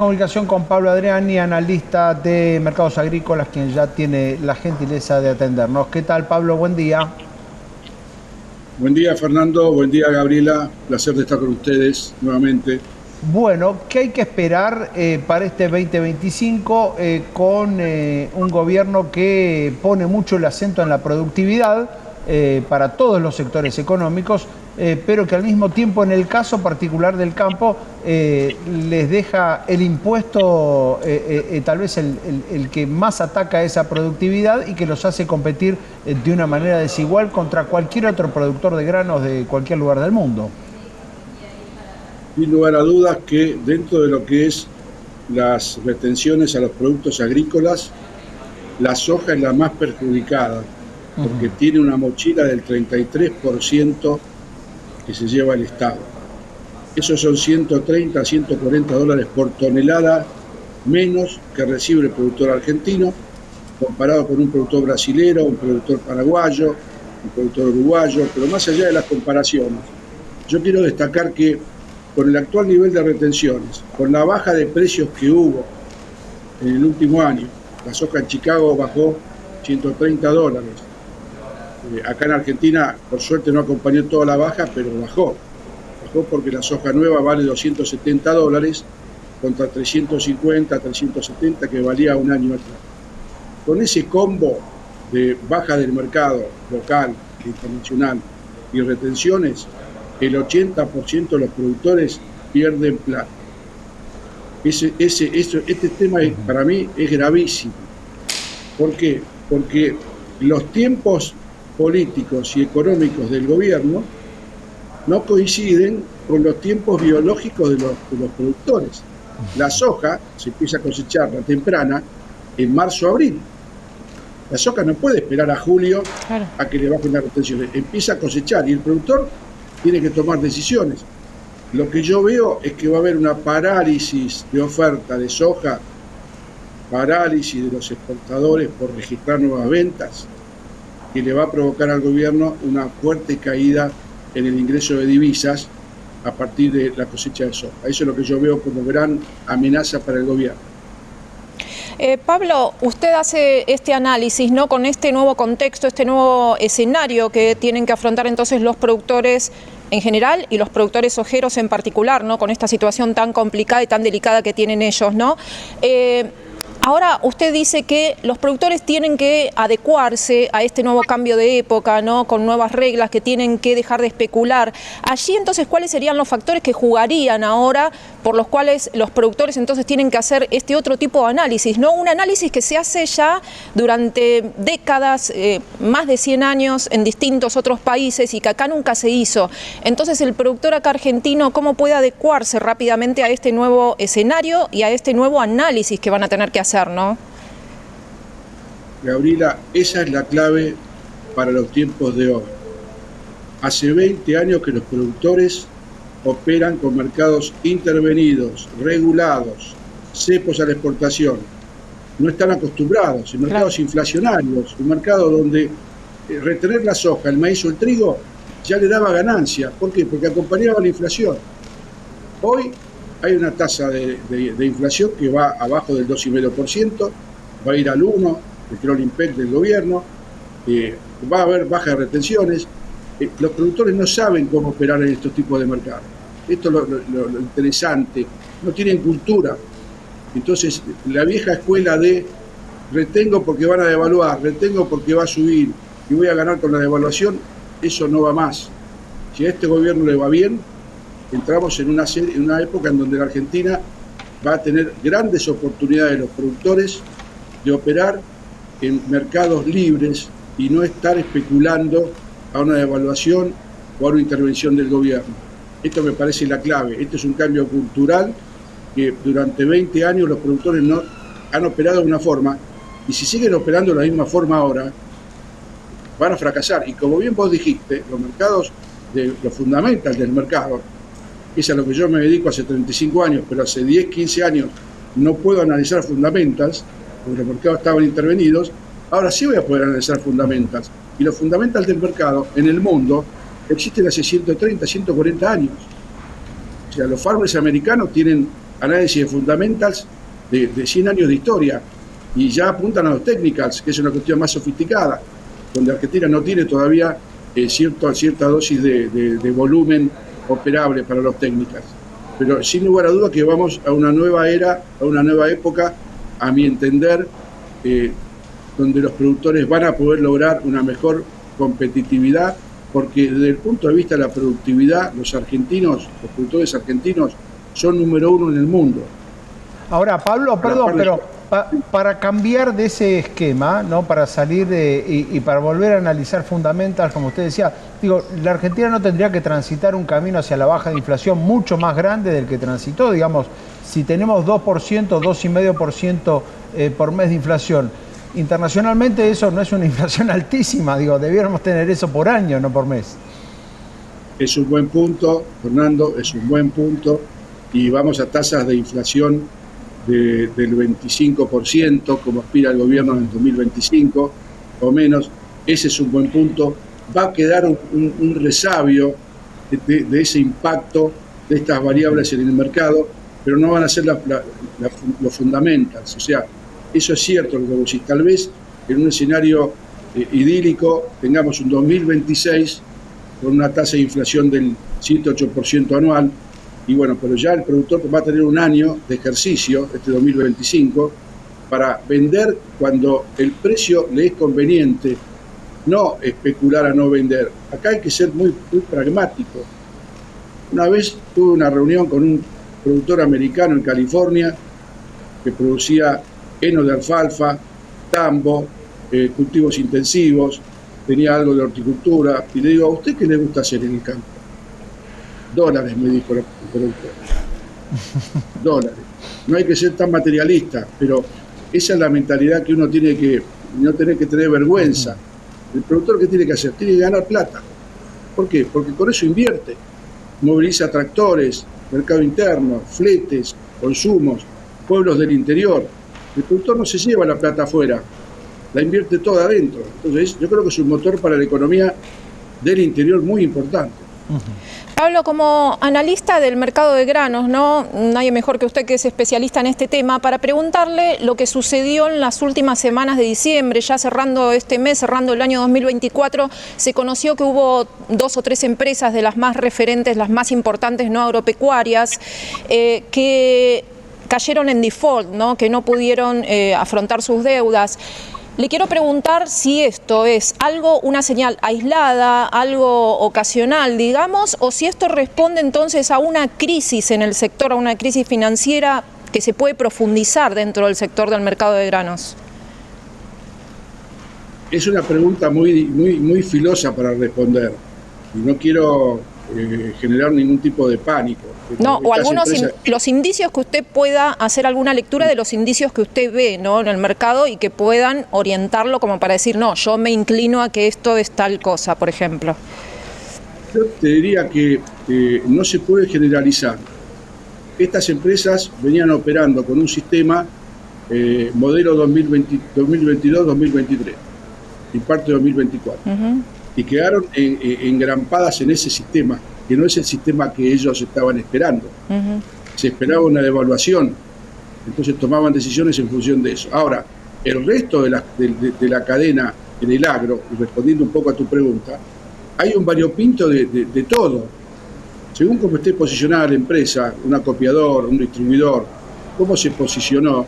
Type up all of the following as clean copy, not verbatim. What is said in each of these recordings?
Comunicación con Pablo Adriani, analista de mercados agrícolas, quien ya tiene la gentileza de atendernos. ¿Qué tal, Pablo? Buen día. Buen día, Fernando. Buen día, Gabriela. Placer de estar con ustedes nuevamente. Bueno, ¿qué hay que esperar para este 2025 con un gobierno que pone mucho el acento en la productividad para todos los sectores económicos, pero que al mismo tiempo, en el caso particular del campo, les deja el impuesto tal vez el que más ataca esa productividad y que los hace competir de una manera desigual contra cualquier otro productor de granos de cualquier lugar del mundo? Sin lugar a dudas que dentro de lo que es las retenciones a los productos agrícolas, la soja es la más perjudicada, porque tiene una mochila del 33% que se lleva el Estado. Esos son 130 a 140 dólares por tonelada menos que recibe el productor argentino, comparado con un productor brasilero, un productor paraguayo, un productor uruguayo. Pero más allá de las comparaciones, yo quiero destacar que con el actual nivel de retenciones, con la baja de precios que hubo en el último año, la soja en Chicago bajó 130 dólares. Acá en Argentina, por suerte, no acompañó toda la baja, pero bajó. Bajó porque la soja nueva vale 270 dólares contra 350, 370 que valía un año atrás. Con ese combo de baja del mercado local, internacional y retenciones, el 80% de los productores pierden plata. Este tema para mí es gravísimo. ¿Por qué? Porque los tiempos políticos y económicos del gobierno no coinciden con los tiempos biológicos de los productores. La soja se empieza a cosechar la temprana en marzo-abril. La soja no puede esperar a julio a que le bajen las retenciones. Empieza a cosechar y el productor tiene que tomar decisiones. Lo que yo veo es que va a haber una parálisis de oferta de soja, parálisis de los exportadores por registrar nuevas ventas, que le va a provocar al gobierno una fuerte caída en el ingreso de divisas a partir de la cosecha de soja. Eso es lo que yo veo como gran amenaza para el gobierno. Pablo, usted hace este análisis, ¿no?, con este nuevo contexto, este nuevo escenario que tienen que afrontar entonces los productores en general y los productores sojeros en particular, ¿no?, con esta situación tan complicada y tan delicada que tienen ellos, ¿no? Ahora usted dice que los productores tienen que adecuarse a este nuevo cambio de época, ¿no?, con nuevas reglas, que tienen que dejar de especular. Allí entonces, ¿cuáles serían los factores que jugarían ahora por los cuales los productores entonces tienen que hacer este otro tipo de análisis, ¿no? Un análisis que se hace ya durante décadas, más de 100 años en distintos otros países y que acá nunca se hizo. Entonces el productor acá argentino, ¿cómo puede adecuarse rápidamente a este nuevo escenario y a este nuevo análisis que van a tener que hacer, ¿no? Gabriela, esa es la clave para los tiempos de hoy. Hace 20 años que los productores operan con mercados intervenidos, regulados, cepos a la exportación. No están acostumbrados, en mercados inflacionarios, un mercado donde retener la soja, el maíz o el trigo ya le daba ganancia. ¿Por qué? Porque acompañaba la inflación. Hoy hay una tasa de inflación que va abajo del 2,5%, va a ir al 1%, el crawling peg del gobierno, va a haber bajas retenciones. Los productores no saben cómo operar en estos tipos de mercados. Esto es lo interesante. No tienen cultura. Entonces, la vieja escuela de retengo porque van a devaluar, retengo porque va a subir y voy a ganar con la devaluación, eso no va más. Si a este gobierno le va bien, entramos en una época en donde la Argentina va a tener grandes oportunidades los productores de operar en mercados libres y no estar especulando a una devaluación o a una intervención del gobierno. Esto me parece la clave. Este es un cambio cultural que durante 20 años los productores no han operado de una forma, y si siguen operando de la misma forma ahora, van a fracasar. Y como bien vos dijiste, los mercados, los fundamentals del mercado, es a lo que yo me dedico hace 35 años, pero hace 10, 15 años no puedo analizar fundamentals, porque los mercados estaban intervenidos. Ahora sí voy a poder analizar fundamentals. Y los fundamentals del mercado en el mundo existen hace 130, 140 años. O sea, los farmers americanos tienen análisis de fundamentals de 100 años de historia, y ya apuntan a los technicals, que es una cuestión más sofisticada, donde Argentina no tiene todavía cierta dosis de volumen operable para los technicals. Pero sin lugar a duda que vamos a una nueva era, a una nueva época, a mi entender, donde los productores van a poder lograr una mejor competitividad, porque desde el punto de vista de la productividad, los productores argentinos, son número 1 en el mundo. Ahora, Pablo, perdón, pero para cambiar de ese esquema, ¿no? Para salir y para volver a analizar fundamentals, como usted decía, digo, la Argentina no tendría que transitar un camino hacia la baja de inflación mucho más grande del que transitó, digamos, si tenemos 2%, 2,5% por mes de inflación. Internacionalmente eso no es una inflación altísima, digo, debiéramos tener eso por año, no por mes. Es un buen punto, Fernando, es un buen punto, y vamos a tasas de inflación del 25%, como aspira el gobierno en el 2025, o menos. Ese es un buen punto. Va a quedar un resabio de ese impacto de estas variables en el mercado, pero no van a ser los fundamentals. O sea, eso es cierto, lo que vos decís. Tal vez en un escenario idílico tengamos un 2026 con una tasa de inflación del 7-8% anual, y bueno, pero ya el productor va a tener un año de ejercicio, este 2025, para vender cuando el precio le es conveniente, no especular a no vender. Acá hay que ser muy pragmático. Una vez tuve una reunión con un productor americano en California que producía heno de alfalfa, tambo, cultivos intensivos, tenía algo de horticultura, y le digo, ¿a usted qué le gusta hacer en el campo? Dólares, me dijo el productor. Dólares. No hay que ser tan materialista, pero esa es la mentalidad que uno tiene que no tener que tener vergüenza. El productor, ¿qué tiene que hacer? Tiene que ganar plata. ¿Por qué? Porque con eso invierte. Moviliza tractores, mercado interno, fletes, consumos, pueblos del interior. El productor no se lleva la plata afuera, la invierte toda adentro. Entonces, yo creo que es un motor para la economía del interior muy importante. Pablo, como analista del mercado de granos, ¿no? Nadie mejor que usted, que es especialista en este tema, para preguntarle lo que sucedió en las últimas semanas de diciembre, ya cerrando este mes, cerrando el año 2024, se conoció que hubo 2 o 3 empresas de las más referentes, las más importantes no agropecuarias, que cayeron en default, ¿no? Que no pudieron afrontar sus deudas. Le quiero preguntar si esto es una señal aislada, algo ocasional, digamos, o si esto responde entonces a una crisis en el sector, a una crisis financiera que se puede profundizar dentro del sector del mercado de granos. Es una pregunta muy filosa para responder, y no quiero generar ningún tipo de pánico. No, o los indicios que usted pueda hacer alguna lectura de los indicios que usted ve, ¿no? En el mercado, y que puedan orientarlo como para decir, no, yo me inclino a que esto es tal cosa, por ejemplo. Yo te diría que no se puede generalizar. Estas empresas venían operando con un sistema modelo 2022-2023 y parte de 2024. Y quedaron engrampadas en ese sistema, que no es el sistema que ellos estaban esperando. Se esperaba una devaluación, entonces tomaban decisiones en función de eso. Ahora, el resto de la cadena en el agro, y respondiendo un poco a tu pregunta, hay un variopinto de todo. Según cómo esté posicionada la empresa, un acopiador, un distribuidor, cómo se posicionó,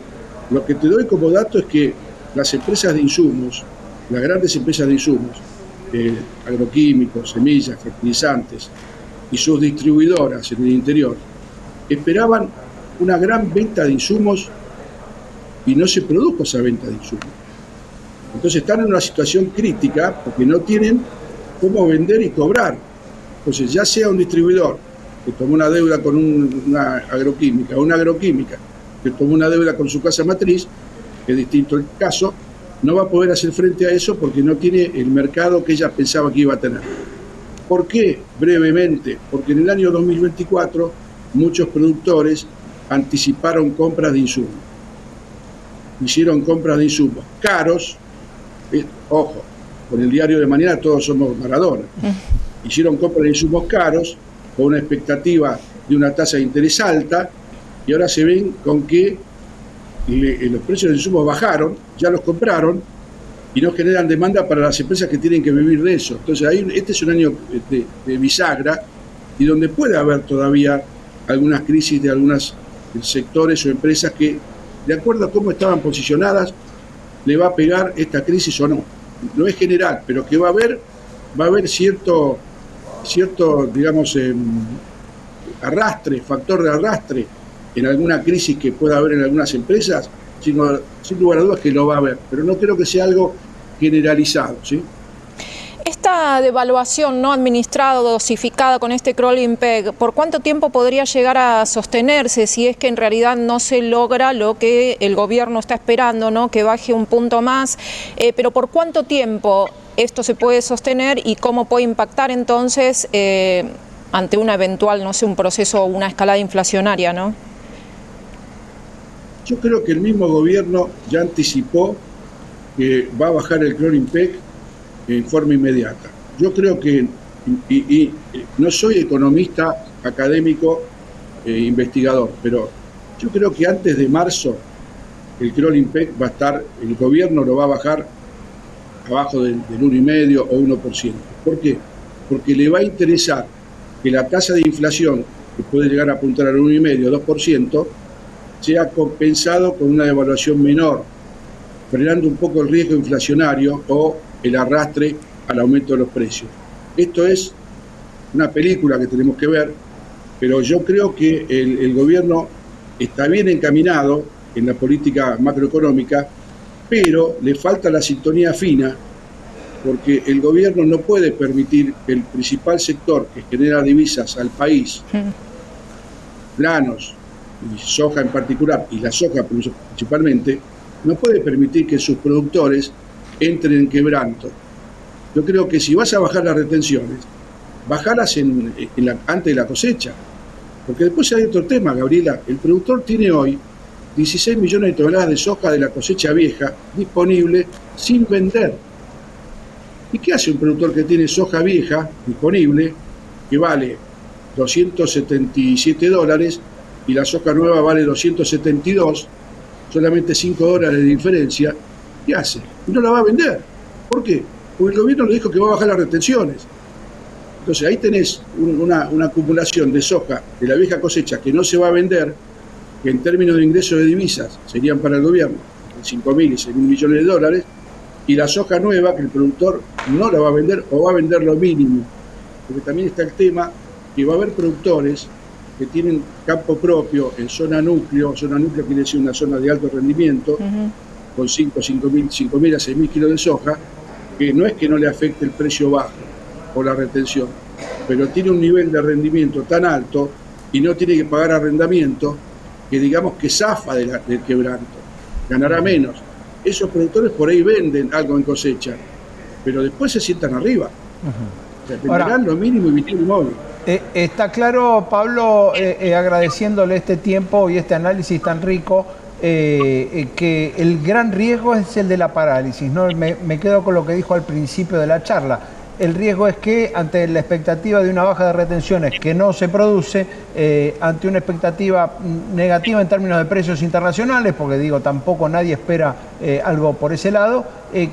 lo que te doy como dato es que las empresas de insumos, las grandes empresas de insumos, agroquímicos, semillas, fertilizantes, y sus distribuidoras en el interior, esperaban una gran venta de insumos y no se produjo esa venta de insumos. Entonces están en una situación crítica porque no tienen cómo vender y cobrar. Entonces, ya sea un distribuidor que tomó una deuda con una agroquímica, o una agroquímica que tomó una deuda con su casa matriz, es distinto el caso, no va a poder hacer frente a eso porque no tiene el mercado que ella pensaba que iba a tener. ¿Por qué? Brevemente, porque en el año 2024 muchos productores anticiparon compras de insumos. Hicieron compras de insumos caros, ojo, con el diario de mañana todos somos Maradona. Hicieron compras de insumos caros con una expectativa de una tasa de interés alta, y ahora se ven con que los precios de insumos bajaron, ya los compraron y no generan demanda para las empresas que tienen que vivir de eso. Entonces este es un año de bisagra y donde puede haber todavía algunas crisis de algunos sectores o empresas que, de acuerdo a cómo estaban posicionadas, le va a pegar esta crisis o no. No es general, pero que va a haber cierto digamos, factor de arrastre en alguna crisis que pueda haber en algunas empresas, sin lugar a dudas que lo va a haber, pero no creo que sea algo generalizado, ¿sí? Esta devaluación no administrada o dosificada con este crawling peg, ¿por cuánto tiempo podría llegar a sostenerse si es que en realidad no se logra lo que el gobierno está esperando, ¿no? Que baje un punto más? Pero ¿por cuánto tiempo esto se puede sostener y cómo puede impactar entonces ante una eventual, no sé, un proceso o una escalada inflacionaria, ¿no? Yo creo que el mismo gobierno ya anticipó que va a bajar el crawling peg en forma inmediata. Yo creo que, y no soy economista académico investigador, pero yo creo que antes de marzo el crawling peg va a estar, el gobierno lo va a bajar abajo del 1,5% o 1%. ¿Por qué? Porque le va a interesar que la tasa de inflación, que puede llegar a apuntar al 1,5%, 2%, sea compensado con una devaluación menor, frenando un poco el riesgo inflacionario o el arrastre al aumento de los precios. Esto es una película que tenemos que ver, pero yo creo que el gobierno está bien encaminado en la política macroeconómica, pero le falta la sintonía fina, porque el gobierno no puede permitir que el principal sector que genera divisas al país, granos y soja en particular, y la soja principalmente, no puede permitir que sus productores entren en quebranto. Yo creo que si vas a bajar las retenciones, bajarlas antes de la cosecha, porque después hay otro tema, Gabriela. El productor tiene hoy 16 millones de toneladas de soja de la cosecha vieja disponible sin vender. ¿Y qué hace un productor que tiene soja vieja disponible, que vale $277 y la soja nueva vale 272, solamente $5 de diferencia? ¿Qué hace? Y no la va a vender. ¿Por qué? Porque el gobierno le dijo que va a bajar las retenciones. Entonces ahí tenés una acumulación de soja de la vieja cosecha que no se va a vender, que en términos de ingresos de divisas serían para el gobierno 5.000 y 6.000 millones de dólares, y la soja nueva que el productor no la va a vender o va a vender lo mínimo. Porque también está el tema que va a haber productores que tienen campo propio en zona núcleo quiere decir una zona de alto rendimiento, con 5.000 a 6.000 kilos de soja, que no es que no le afecte el precio bajo o la retención, pero tiene un nivel de rendimiento tan alto y no tiene que pagar arrendamiento, que digamos que zafa del quebranto, ganará menos. Esos productores por ahí venden algo en cosecha, pero después se sientan arriba. O sea, venderán lo mínimo y vitir inmóvil. Está claro, Pablo, agradeciéndole este tiempo y este análisis tan rico, que el gran riesgo es el de la parálisis, ¿no? Me quedo con lo que dijo al principio de la charla. El riesgo es que ante la expectativa de una baja de retenciones que no se produce, ante una expectativa negativa en términos de precios internacionales, porque digo, tampoco nadie espera algo por ese lado,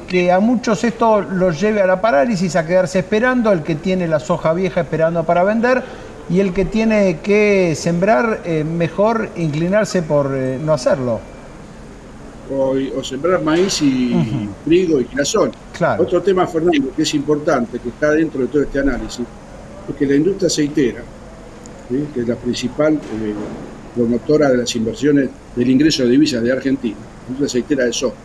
que a muchos esto los lleve a la parálisis, a quedarse esperando, el que tiene la soja vieja esperando para vender, y el que tiene que sembrar, mejor inclinarse por no hacerlo. O sembrar maíz y trigo y girasol. Claro. Otro tema, Fernando, que es importante, que está dentro de todo este análisis, es que la industria aceitera, ¿sí?, que es la principal promotora de las inversiones del ingreso de divisas de Argentina, la industria aceitera de soja,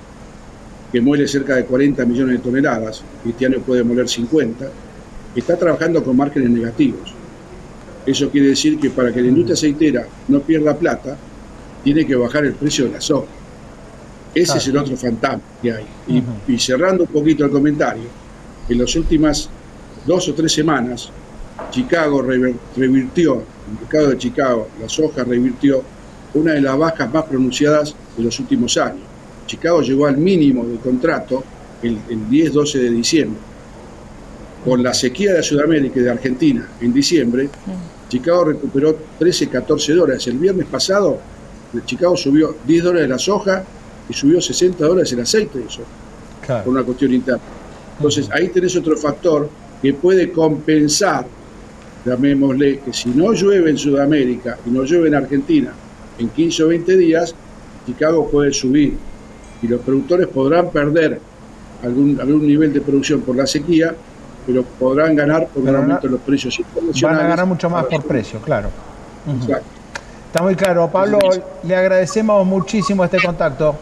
que muele cerca de 40 millones de toneladas, este año puede moler 50, está trabajando con márgenes negativos. Eso quiere decir que para que la industria aceitera no pierda plata, tiene que bajar el precio de la soja. Ese es el otro fantasma que hay. Y cerrando un poquito el comentario, en las últimas 2 o 3 semanas, Chicago revirtió, el mercado de Chicago, la soja revirtió una de las bajas más pronunciadas de los últimos años. Chicago llegó al mínimo del contrato el 10-12 de diciembre. Con la sequía de Sudamérica y de Argentina en diciembre, Chicago recuperó $13-14. El viernes pasado Chicago subió $10 la soja y subió $60 el aceite de soja, Claro. por una cuestión interna. Entonces, ahí tenés otro factor que puede compensar, llamémosle, que si no llueve en Sudamérica y no llueve en Argentina en 15 o 20 días, Chicago puede subir y los productores podrán perder algún nivel de producción por la sequía, pero podrán ganar por un aumento de los precios internacionales. Van a ganar mucho más por precio, claro. Exacto. Está muy claro. Pablo, le agradecemos muchísimo este contacto.